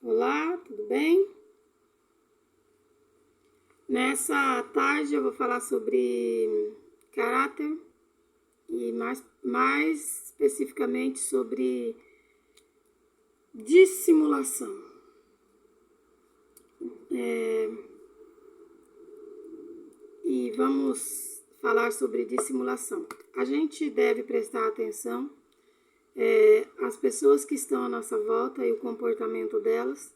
Olá, tudo bem? Nessa tarde eu vou falar sobre caráter e mais especificamente sobre dissimulação. E vamos falar sobre dissimulação. A gente deve prestar atenção às pessoas que estão à nossa volta e o comportamento delas,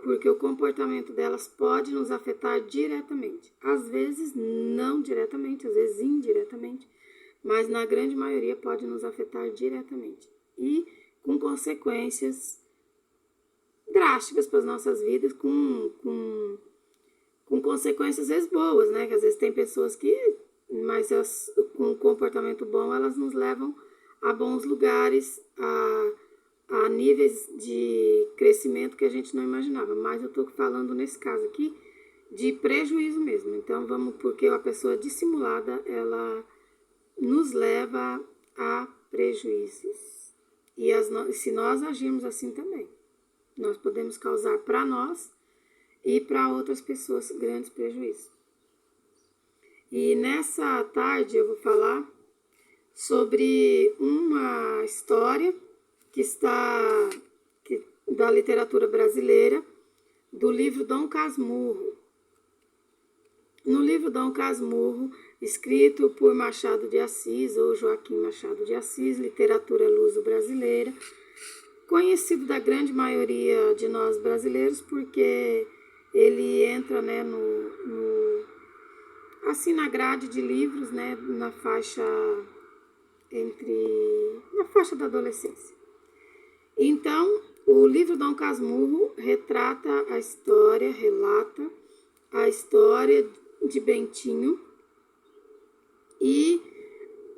porque o comportamento delas pode nos afetar diretamente. Às vezes não diretamente, às vezes indiretamente, mas na grande maioria pode nos afetar diretamente. E com consequências drásticas para as nossas vidas, com consequências às vezes boas, né? Que às vezes tem pessoas que, mas com um comportamento bom, elas nos levam a bons lugares, a níveis de crescimento que a gente não imaginava. Mas eu estou falando nesse caso aqui de prejuízo mesmo. Então vamos, porque a pessoa dissimulada, ela nos leva a prejuízos. E se nós agirmos assim também, nós podemos causar para nós e para outras pessoas grandes prejuízos. E nessa tarde eu vou falar sobre uma história da literatura brasileira, do livro Dom Casmurro. No livro Dom Casmurro, escrito por Machado de Assis, ou Joaquim Machado de Assis, literatura luso-brasileira, conhecido da grande maioria de nós brasileiros, porque ele entra, né, assim, na grade de livros, né, na faixa da adolescência. Então, o livro Dom Casmurro relata a história de Bentinho, e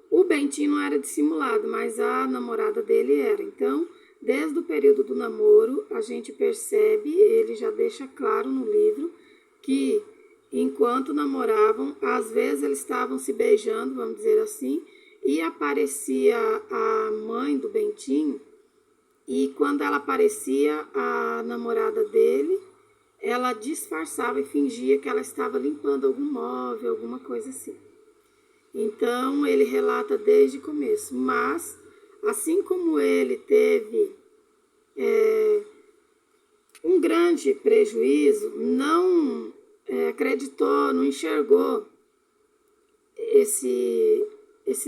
o Bentinho não era dissimulado, mas a namorada dele era. Então, desde o período do namoro, a gente percebe, ele já deixa claro no livro, que enquanto namoravam, às vezes eles estavam se beijando, vamos dizer assim, e aparecia a mãe do Bentinho, e quando ela aparecia, a namorada dele, ela disfarçava e fingia que ela estava limpando algum móvel, alguma coisa assim. Então, ele relata desde o começo. Mas, assim como ele teve um grande prejuízo, não acreditou, não enxergou esse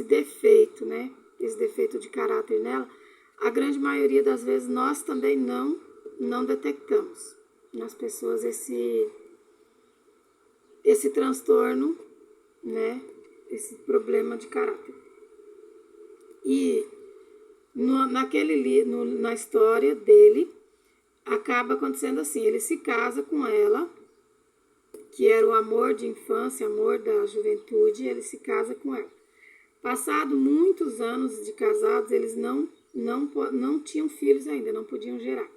defeito, né? Esse defeito de caráter nela, a grande maioria das vezes nós também não detectamos nas pessoas esse transtorno, né? Esse problema de caráter. E na história dele, acaba acontecendo assim, ele se casa com ela, que era o amor de infância, amor da juventude, ele se casa com ela. Passado muitos anos de casados, eles não tinham filhos ainda, não podiam gerar.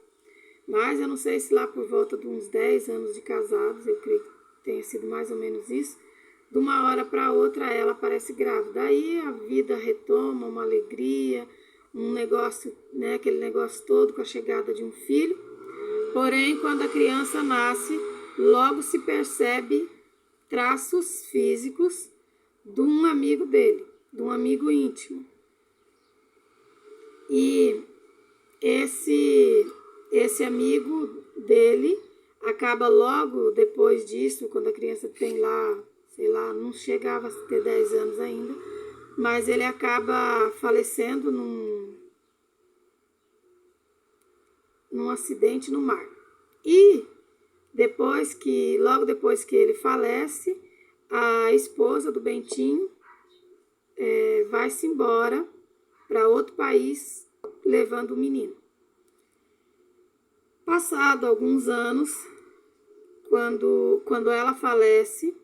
Mas eu não sei se lá por volta de uns 10 anos de casados, eu creio que tenha sido mais ou menos isso, de uma hora para outra ela aparece grávida. Aí a vida retoma, uma alegria, um negócio, né, aquele negócio todo com a chegada de um filho. Porém, quando a criança nasce, logo se percebe traços físicos de um amigo dele, de um amigo íntimo. E esse amigo dele acaba logo depois disso, quando a criança tem lá, sei lá, não chegava a ter 10 anos ainda, mas ele acaba falecendo num acidente no mar. E logo depois que ele falece, a esposa do Bentinho vai-se embora para outro país levando o menino. Passado alguns anos, quando ela falece,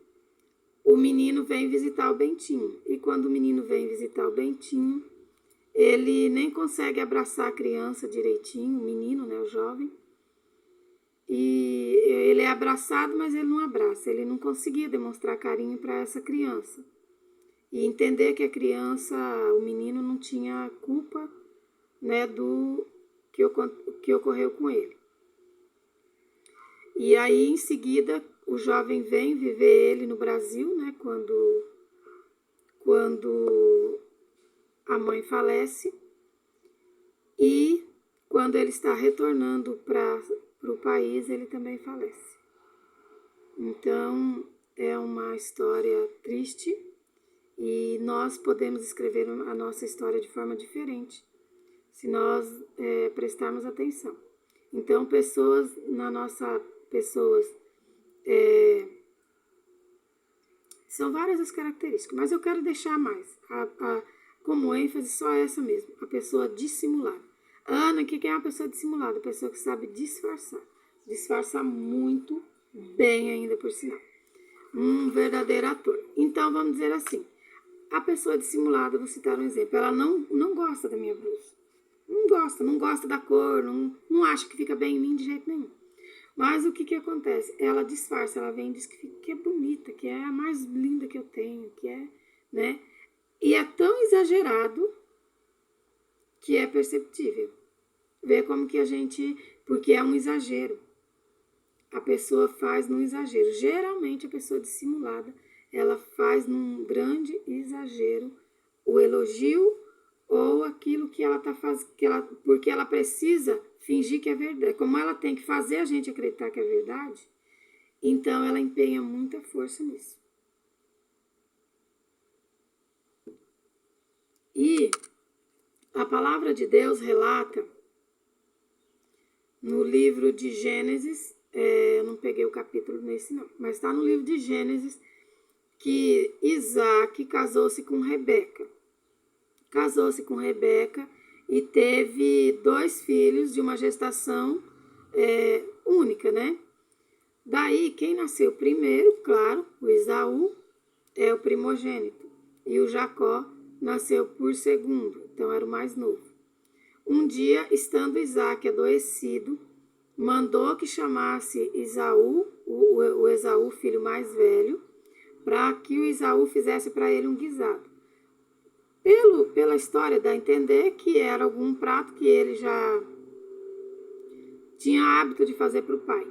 o menino vem visitar o Bentinho. E quando o menino vem visitar o Bentinho, ele nem consegue abraçar a criança direitinho, o menino, né, o jovem. E ele é abraçado, mas ele não abraça. Ele não conseguia demonstrar carinho para essa criança. E entender que a criança, o menino, não tinha culpa, né, do que ocorreu com ele. E aí, em seguida, o jovem vem viver ele no Brasil, né? Quando a mãe falece. E quando ele está retornando para o país, ele também falece. Então, é uma história triste e nós podemos escrever a nossa história de forma diferente, se nós prestarmos atenção. Então, pessoas são várias as características, mas eu quero deixar mais, como ênfase só essa mesmo, a pessoa dissimulada. Ana, o que é uma pessoa dissimulada? A pessoa que sabe disfarçar muito bem ainda por sinal. Um verdadeiro ator. Então, vamos dizer assim, a pessoa dissimulada, vou citar um exemplo, ela não gosta da minha blusa. Não gosta da cor, não acha que fica bem em mim de jeito nenhum. Mas o que acontece? Ela disfarça, ela vem e diz que é bonita, que é a mais linda que eu tenho, que é, né? E é tão exagerado que é perceptível. Vê como que porque é um exagero. A pessoa faz num exagero. Geralmente a pessoa dissimulada, ela faz num grande exagero o elogio ou aquilo que ela está fazendo, porque ela precisa fingir que é verdade. Como ela tem que fazer a gente acreditar que é verdade, então ela empenha muita força nisso. E a palavra de Deus relata no livro de Gênesis, eu não peguei o capítulo nesse não, mas está no livro de Gênesis que Isaac casou-se com Rebeca. E teve 2 filhos de uma gestação única, né? Daí, quem nasceu primeiro, claro, o Esaú é o primogênito. E o Jacó nasceu por segundo, então era o mais novo. Um dia, estando Isaac adoecido, mandou que chamasse Esaú, o Esaú, filho mais velho, para que o Esaú fizesse para ele um guisado. Pela história dá a entender que era algum prato que ele já tinha hábito de fazer para o pai.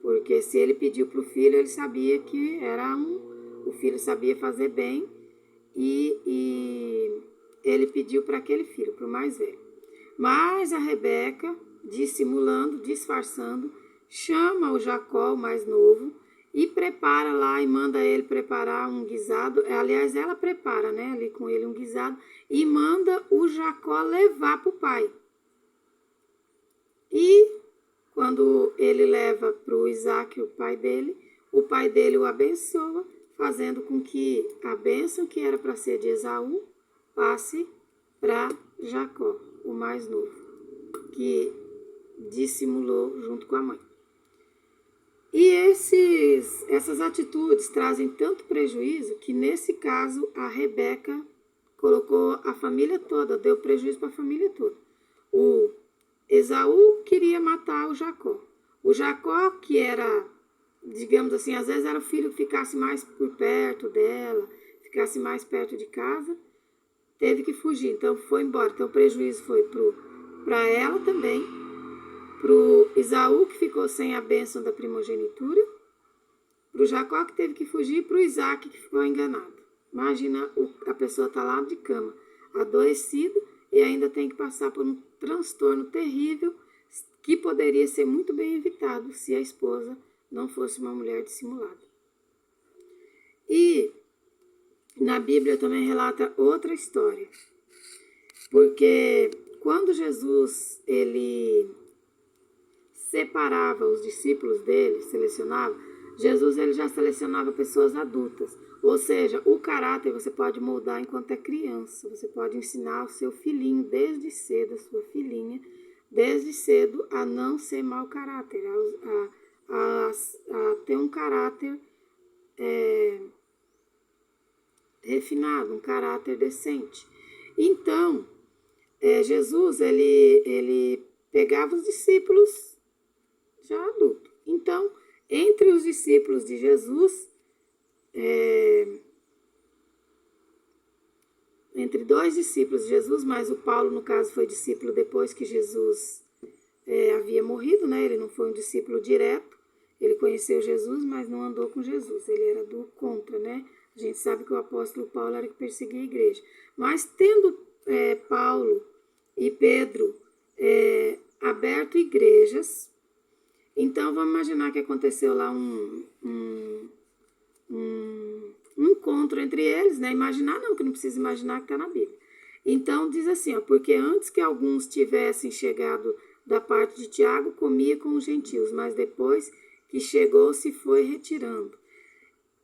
Porque se ele pediu para o filho, ele sabia que o filho sabia fazer bem e ele pediu para aquele filho, para o mais velho. Mas a Rebeca, dissimulando, disfarçando, chama o Jacó, o mais novo, e prepara lá e manda ele preparar um guisado. Aliás, ela prepara, né, ali com ele um guisado e manda o Jacó levar para o pai. E quando ele leva para o Isaac, o pai dele o abençoa, fazendo com que a bênção que era para ser de Esaú passe para Jacó, o mais novo, que dissimulou junto com a mãe. E essas atitudes trazem tanto prejuízo que, nesse caso, a Rebeca colocou a família toda, deu prejuízo para a família toda. O Esaú queria matar o Jacó. O Jacó, que era, digamos assim, às vezes era o filho que ficasse mais por perto dela, ficasse mais perto de casa, teve que fugir, então foi embora. Então o prejuízo foi para ela também, para o Esaú, que ficou sem a bênção da primogenitura, para o Jacó, que teve que fugir, e para o Isaac, que ficou enganado. Imagina a pessoa estar lá de cama, adoecida, e ainda tem que passar por um transtorno terrível, que poderia ser muito bem evitado se a esposa não fosse uma mulher dissimulada. E na Bíblia também relata outra história, porque quando Jesus ele separava os discípulos dele, selecionava, Jesus ele já selecionava pessoas adultas. Ou seja, o caráter você pode moldar enquanto é criança. Você pode ensinar o seu filhinho desde cedo, a sua filhinha, desde cedo, a não ser mau caráter, a ter um caráter refinado, um caráter decente. Então, Jesus ele pegava os discípulos já adultos. Então, entre os discípulos de Jesus, entre 2 discípulos de Jesus, mas o Paulo, no caso, foi discípulo depois que Jesus havia morrido, né? Ele não foi um discípulo direto, ele conheceu Jesus, mas não andou com Jesus, ele era do contra, né? A gente sabe que o apóstolo Paulo era que perseguia a igreja. Mas tendo Paulo e Pedro aberto igrejas, então vamos imaginar que aconteceu lá um encontro entre eles, né? Imaginar não, que não precisa imaginar, que está na Bíblia. Então diz assim, ó, porque antes que alguns tivessem chegado da parte de Tiago, comia com os gentios, mas depois que chegou se foi retirando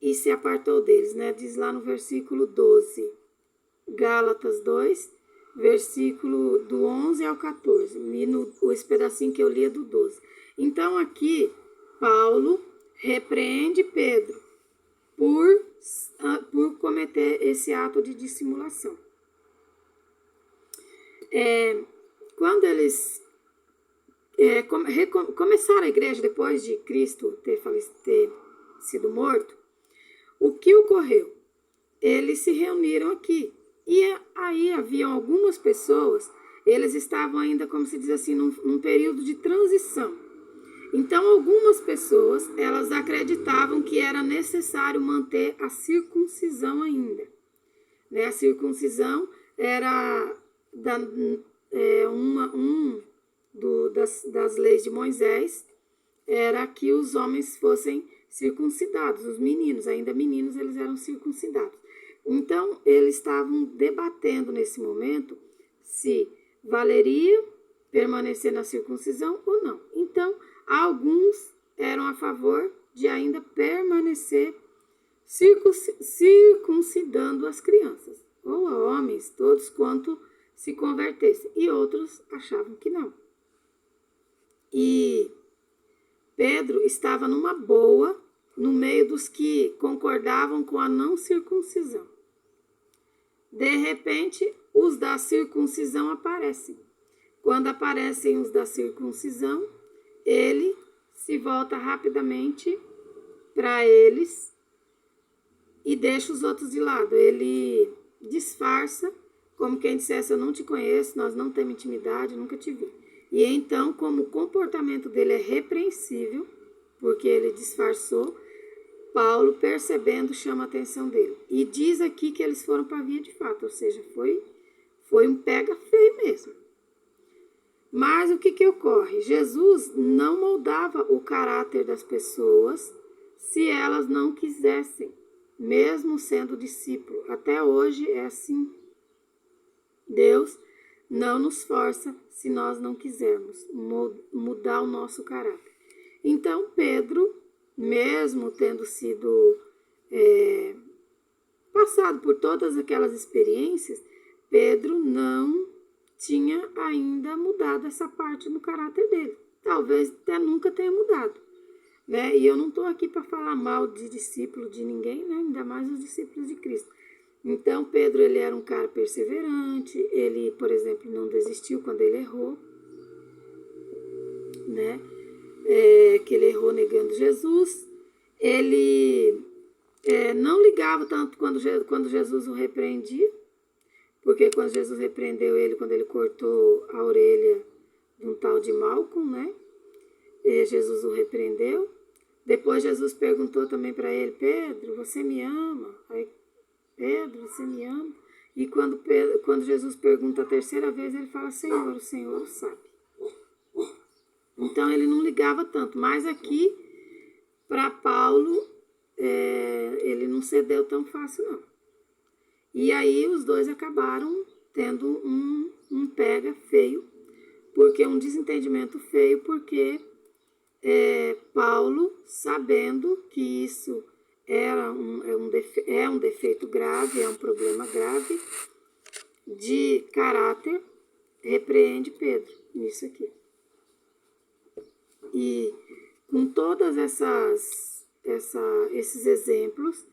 e se apartou deles, né? Diz lá no versículo 12, Gálatas 2, versículo do 11 ao 14, e esse pedacinho que eu li é do 12. Então aqui, Paulo repreende Pedro por cometer esse ato de dissimulação. Quando eles começaram a igreja depois de Cristo ter sido morto, o que ocorreu? Eles se reuniram aqui. E aí haviam algumas pessoas, eles estavam ainda, como se diz assim, num período de transição. Então, algumas pessoas, elas acreditavam que era necessário manter a circuncisão ainda. Né? A circuncisão era das leis de Moisés, era que os homens fossem circuncidados, os meninos, ainda meninos, eles eram circuncidados. Então, eles estavam debatendo nesse momento se valeria permanecer na circuncisão ou não. Então, alguns eram a favor de ainda permanecer circuncidando as crianças, ou a homens, todos quanto se convertessem, e outros achavam que não. E Pedro estava numa boa, no meio dos que concordavam com a não circuncisão. De repente, os da circuncisão aparecem. Quando aparecem os da circuncisão, ele se volta rapidamente para eles e deixa os outros de lado. Ele disfarça, como quem dissesse, eu não te conheço, nós não temos intimidade, nunca te vi. E então, como o comportamento dele é repreensível, porque ele disfarçou, Paulo, percebendo, chama a atenção dele. E diz aqui que eles foram para a via de fato, ou seja, foi um pega feio mesmo. Mas o que ocorre? Jesus não moldava o caráter das pessoas se elas não quisessem, mesmo sendo discípulo. Até hoje é assim. Deus não nos força se nós não quisermos mudar o nosso caráter. Então, Pedro, mesmo tendo sido passado por todas aquelas experiências, Pedro não tinha ainda mudado essa parte no caráter dele. Talvez até nunca tenha mudado. Né? E eu não estou aqui para falar mal de discípulo de ninguém, né? Ainda mais os discípulos de Cristo. Então, Pedro, ele era um cara perseverante, ele, por exemplo, não desistiu quando ele errou, né? Que ele errou negando Jesus. Ele não ligava tanto quando Jesus o repreendia, porque quando Jesus repreendeu ele, quando ele cortou a orelha de um tal de Malcolm, né? Jesus o repreendeu. Depois Jesus perguntou também para ele, Pedro, você me ama? Aí, Pedro, você me ama? E quando Jesus pergunta a terceira vez, ele fala, Senhor, o Senhor sabe. Então ele não ligava tanto, mas aqui, para Paulo, ele não cedeu tão fácil não. E aí os dois acabaram tendo um pega feio, porque um desentendimento feio, porque Paulo, sabendo que isso é um defeito grave, é um problema grave de caráter, repreende Pedro nisso aqui. E com todas esses exemplos,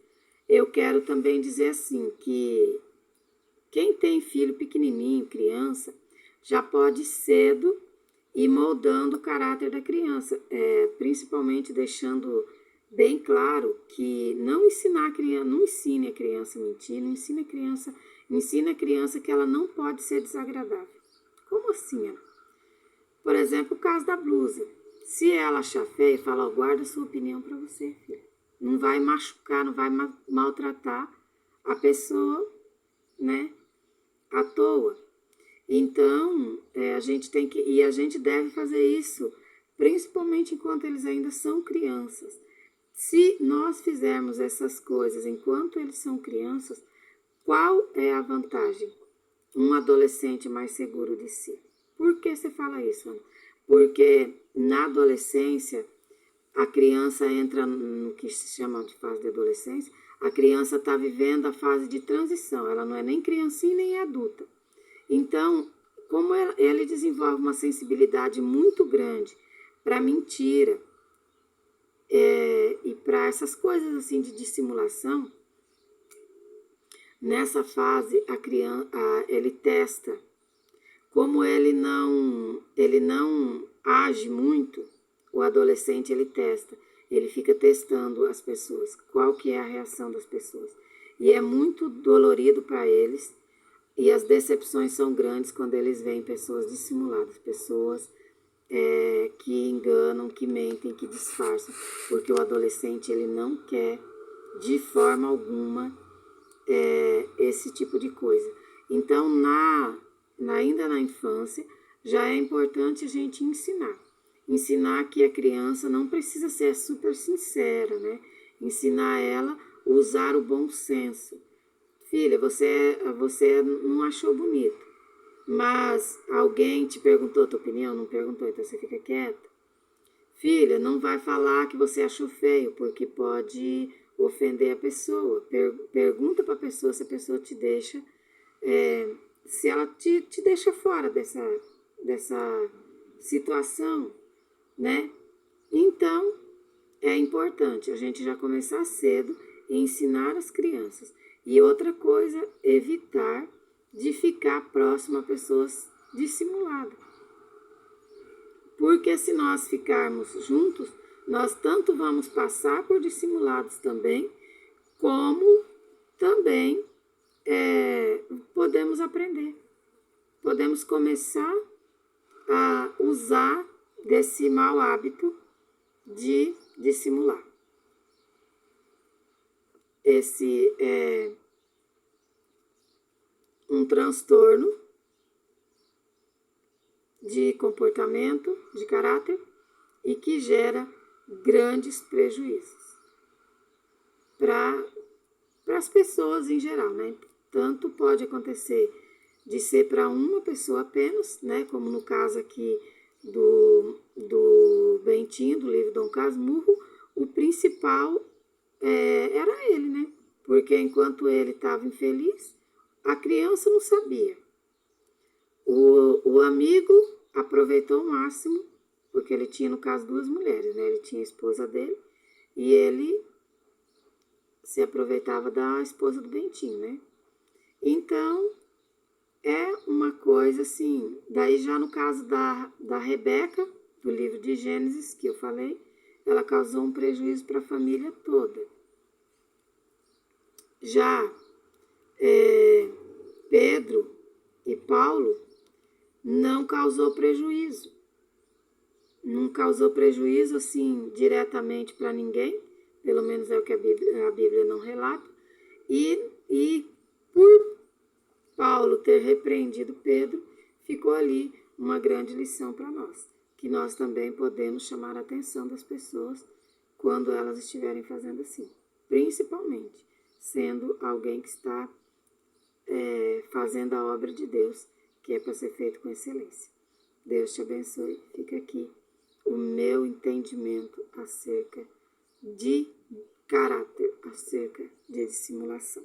eu quero também dizer assim, que quem tem filho pequenininho, criança, já pode cedo ir moldando o caráter da criança, principalmente deixando bem claro que não ensine a criança a mentir, não ensine a criança que ela não pode ser desagradável. Como assim? Por exemplo, o caso da blusa. Se ela achar feio, fala, ó, guarda a sua opinião para você, filha. Não vai machucar, não vai maltratar a pessoa, né, à toa. Então, a gente tem que, e a gente deve fazer isso, principalmente enquanto eles ainda são crianças. Se nós fizermos essas coisas enquanto eles são crianças, qual é a vantagem? Um adolescente mais seguro de si. Por que você fala isso, Ana? Porque na adolescência, a criança entra no que se chama de fase de adolescência, a criança está vivendo a fase de transição, ela não é nem criancinha nem adulta. Então, como ele desenvolve uma sensibilidade muito grande para mentira e para essas coisas assim de dissimulação, nessa fase a criança, ele testa. Como ele não age muito, o adolescente ele testa. Ele fica testando as pessoas, qual que é a reação das pessoas. E é muito dolorido para eles. E as decepções são grandes quando eles veem pessoas dissimuladas, pessoas que enganam, que mentem, que disfarçam, porque o adolescente ele não quer de forma alguma esse tipo de coisa. Então, ainda na infância, já é importante a gente ensinar que a criança não precisa ser super sincera, né? Ensinar ela a usar o bom senso. Filha, você não achou bonito, mas alguém te perguntou a tua opinião? Não perguntou, então você fica quieta. Filha, não vai falar que você achou feio, porque pode ofender a pessoa. Pergunta para a pessoa se a pessoa te deixa, se ela te deixa fora dessa situação, né? Então, é importante a gente já começar cedo e ensinar as crianças. E outra coisa, evitar de ficar próximo a pessoas dissimuladas. Porque se nós ficarmos juntos, nós tanto vamos passar por dissimulados também, como também podemos aprender. Podemos começar a usar desse mau hábito de dissimular. Esse é um transtorno de comportamento, de caráter, e que gera grandes prejuízos para as pessoas em geral, né? Tanto pode acontecer de ser para uma pessoa apenas, né? Como no caso aqui do Bentinho, do livro Dom Casmurro, o principal era ele, né? Porque enquanto ele estava infeliz, a criança não sabia. O amigo aproveitou o máximo, porque ele tinha, no caso, 2 mulheres, né? Ele tinha a esposa dele e ele se aproveitava da esposa do Bentinho, né? Então, é uma coisa assim. Daí já no caso da Rebeca, do livro de Gênesis, que eu falei, ela causou um prejuízo para a família toda. Já Pedro e Paulo não causou prejuízo. Não causou prejuízo assim diretamente para ninguém, pelo menos é o que a Bíblia não relata. E por Paulo ter repreendido Pedro, ficou ali uma grande lição para nós, que nós também podemos chamar a atenção das pessoas quando elas estiverem fazendo assim, principalmente sendo alguém que está fazendo a obra de Deus, que é para ser feito com excelência. Deus te abençoe. Fica aqui o meu entendimento acerca de caráter, acerca de dissimulação.